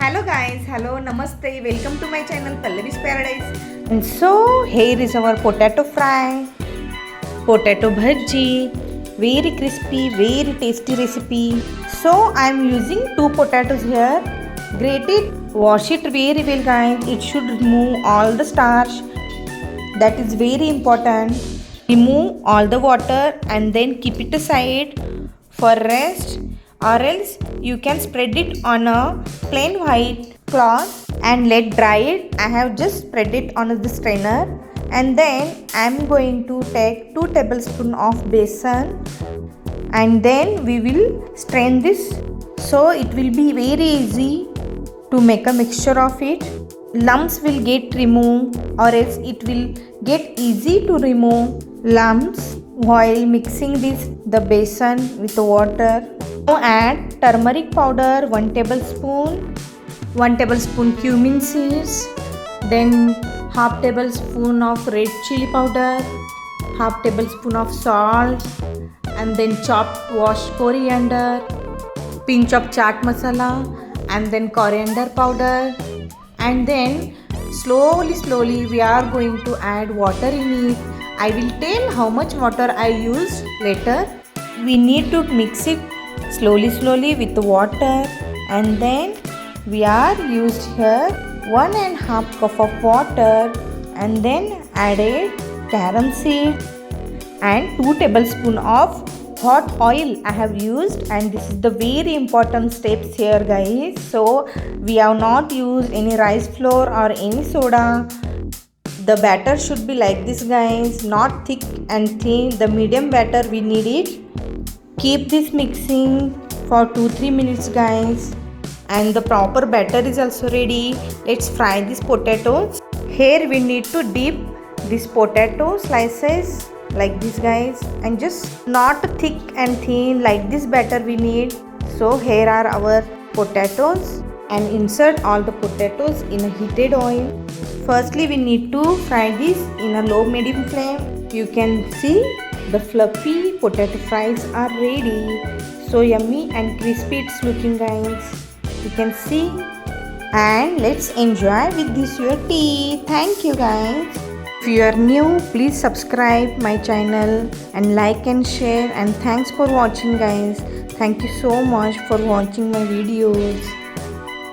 Hello guys, hello, namaste, welcome to my channel Pallavi's Paradise. And so here is our potato fry, potato bhaji, very crispy, very tasty recipe. So I am using 2 potatoes here. Grate it, wash it very well guys. It should remove all the starch. That is very important. Remove all the water and then keep it aside for rest, or else you can spread it on a plain white cloth and let dry it. I have just spread it on the strainer, and then I am going to take 2 tablespoons of besan, and then we will strain this, so it will be very easy to make a mixture of it. Lumps will get removed, or else it will get easy to remove lumps while mixing the besan with water. Now add turmeric powder 1 tablespoon, 1 tablespoon cumin seeds, then half tablespoon of red chili powder, half tablespoon of salt, and then chopped washed coriander, pinch of chaat masala, and then coriander powder, and then slowly we are going to add water in it. I will tell how much water I used later. We need to mix it slowly with the water, and then we are used here 1.5 cup of water, and then added carom seed and 2 tablespoon of hot oil I have used. And this is the very important steps here guys. So we have not used any rice flour or any soda. The batter should be like this guys, not thick and thin, the medium batter we need it. Keep this mixing for 2-3 minutes guys, and the proper batter is also ready. Let's fry these potatoes. Here we need to dip these potato slices like this guys, and just not thick and thin, like this batter we need. So here are our potatoes, and insert all the potatoes in a heated oil. Firstly we need to fry this in a low medium flame. You can see the fluffy potato fries are ready. So yummy and crispy it's looking guys, you can see. And let's enjoy with this your tea. Thank you guys. If you are new, please subscribe my channel and like and share, and thanks for watching guys. Thank you so much for watching my videos.